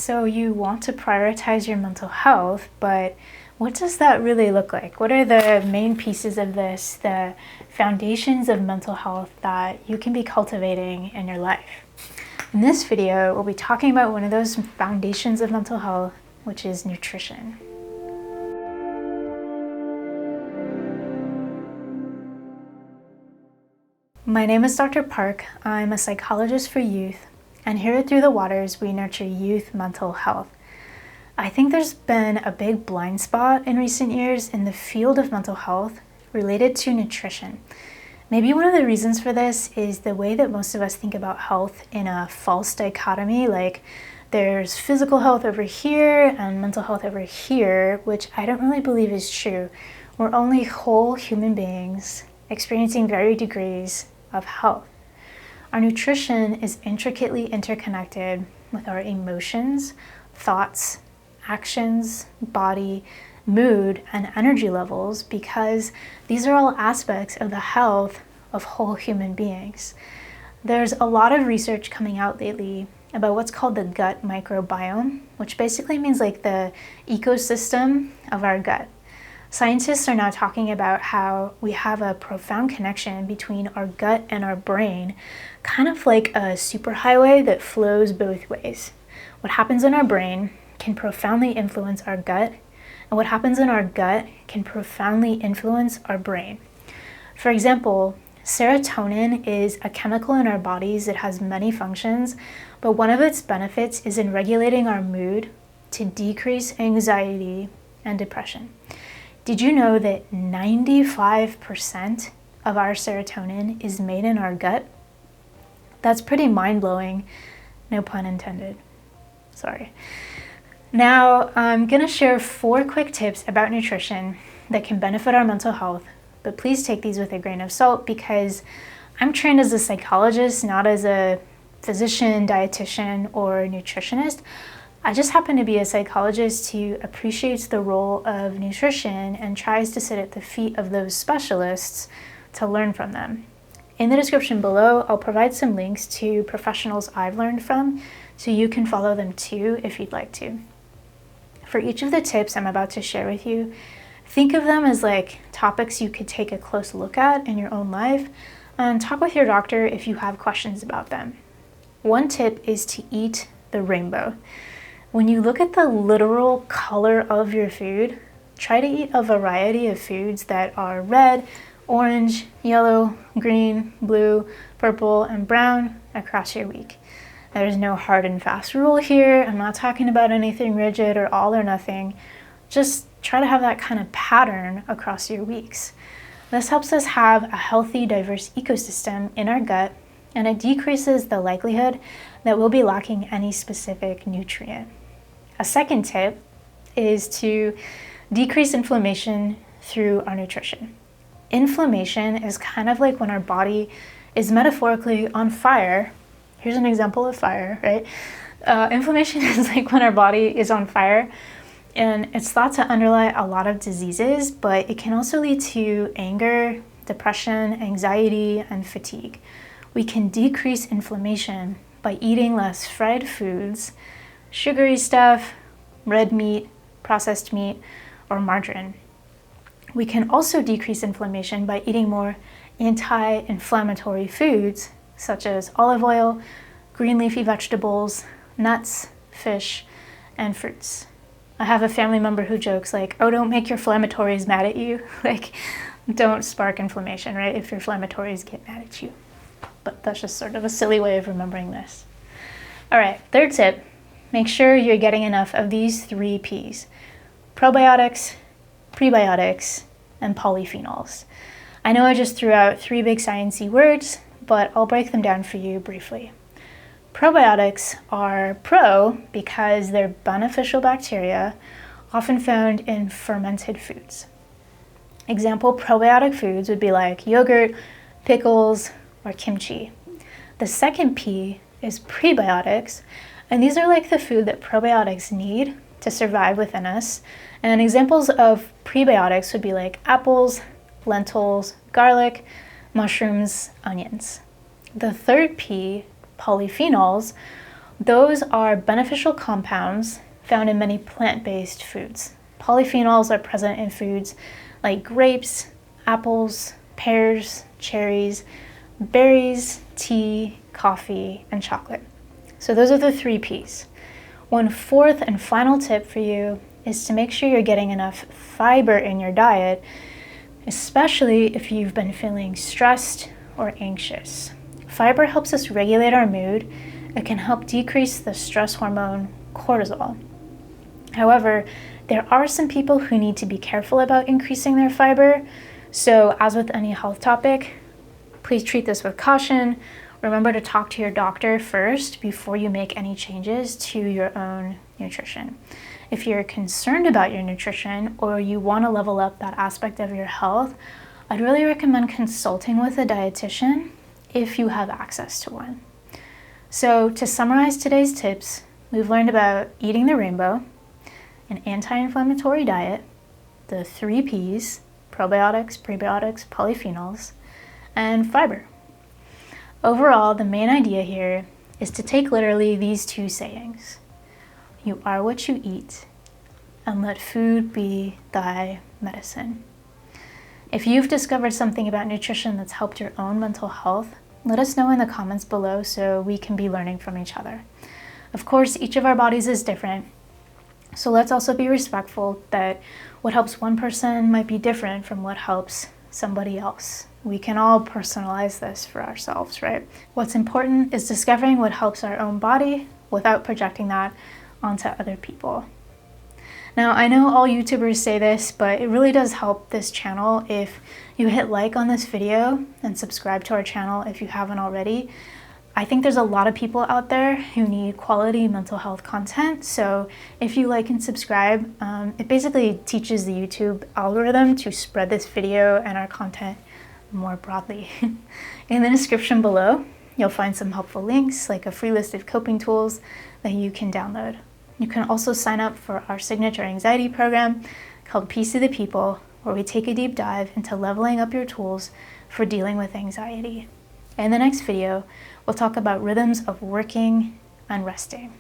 So you want to prioritize your mental health, but what does that really look like? What are the main pieces of this, the foundations of mental health that you can be cultivating in your life? In this video, we'll be talking about one of those foundations of mental health, which is nutrition. My name is Dr. Parke. I'm a psychologist for youth, and here at Through the Waters, we nurture youth mental health. I think there's been a big blind spot in recent years in the field of mental health related to nutrition. Maybe one of the reasons for this is the way that most of us think about health in a false dichotomy, like there's physical health over here and mental health over here, which I don't really believe is true. We're only whole human beings experiencing varied degrees of health. Our nutrition is intricately interconnected with our emotions, thoughts, actions, body, mood, and energy levels because these are all aspects of the health of whole human beings. There's a lot of research coming out lately about what's called the gut microbiome, which basically means like the ecosystem of our gut. Scientists are now talking about how we have a profound connection between our gut and our brain, kind of like a superhighway that flows both ways. What happens in our brain can profoundly influence our gut, and what happens in our gut can profoundly influence our brain. For example, serotonin is a chemical in our bodies that has many functions, but one of its benefits is in regulating our mood to decrease anxiety and depression. Did you know that 95% of our serotonin is made in our gut? That's pretty mind-blowing, no pun intended. Sorry. Now, I'm gonna share 4 quick tips about nutrition that can benefit our mental health, but please take these with a grain of salt because I'm trained as a psychologist, not as a physician, dietitian, or nutritionist. I just happen to be a psychologist who appreciates the role of nutrition and tries to sit at the feet of those specialists to learn from them. In the description below, I'll provide some links to professionals I've learned from, so you can follow them too if you'd like to. For each of the tips I'm about to share with you, think of them as like topics you could take a close look at in your own life and talk with your doctor if you have questions about them. One tip is to eat the rainbow. When you look at the literal color of your food, try to eat a variety of foods that are red, orange, yellow, green, blue, purple, and brown across your week. There's no hard and fast rule here. I'm not talking about anything rigid or all or nothing. Just try to have that kind of pattern across your weeks. This helps us have a healthy, diverse ecosystem in our gut, and it decreases the likelihood that we'll be lacking any specific nutrient. A second tip is to decrease inflammation through our nutrition. Inflammation is kind of like when our body is metaphorically on fire. Here's an example of fire, right? Inflammation is like when our body is on fire, and it's thought to underlie a lot of diseases, but it can also lead to anger, depression, anxiety, and fatigue. We can decrease inflammation by eating less fried foods, sugary stuff, red meat, processed meat, or margarine. We can also decrease inflammation by eating more anti-inflammatory foods such as olive oil, green leafy vegetables, nuts, fish, and fruits. I have a family member who jokes like, oh, don't make your inflammatories mad at you. Like, don't spark inflammation, right? If your inflammatories get mad at you. But that's just sort of a silly way of remembering this. All right, third tip, make sure you're getting enough of these 3 Ps: probiotics, prebiotics, and polyphenols. I know I just threw out 3 big sciencey words, but I'll break them down for you briefly. Probiotics are pro because they're beneficial bacteria often found in fermented foods. Example probiotic foods would be like yogurt, pickles, or kimchi. The second P is prebiotics, and these are like the food that probiotics need to survive within us. And examples of prebiotics would be like apples, lentils, garlic, mushrooms, onions. The third P, polyphenols, Those are beneficial compounds found in many plant-based foods. Polyphenols are present in foods like grapes, apples, pears, cherries, berries, tea, coffee, and chocolate. So those are the 3 Ps. One fourth and final tip for you is to make sure you're getting enough fiber in your diet, especially if you've been feeling stressed or anxious. Fiber helps us regulate our mood. It can help decrease the stress hormone cortisol. However, there are some people who need to be careful about increasing their fiber. So as with any health topic, please treat this with caution. Remember to talk to your doctor first before you make any changes to your own nutrition. If you're concerned about your nutrition or you want to level up that aspect of your health, I'd really recommend consulting with a dietitian if you have access to one. So to summarize today's tips, we've learned about eating the rainbow, an anti-inflammatory diet, the 3 Ps, probiotics, prebiotics, polyphenols, and fiber. Overall, the main idea here is to take literally these 2 sayings. You are what you eat, and let food be thy medicine. If you've discovered something about nutrition that's helped your own mental health, let us know in the comments below so we can be learning from each other. Of course, each of our bodies is different, so let's also be respectful that what helps one person might be different from what helps somebody else. We can all personalize this for ourselves, right? What's important is discovering what helps our own body without projecting that onto other people. Now, I know all YouTubers say this, but it really does help this channel if you hit like on this video and subscribe to our channel if you haven't already. I think there's a lot of people out there who need quality mental health content, so if you like and subscribe, it basically teaches the YouTube algorithm to spread this video and our content more broadly. In the description below, you'll find some helpful links like a free list of coping tools that you can download. You can also sign up for our signature anxiety program called Peace of the People, where we take a deep dive into leveling up your tools for dealing with anxiety. In the next video, we'll talk about rhythms of working and resting.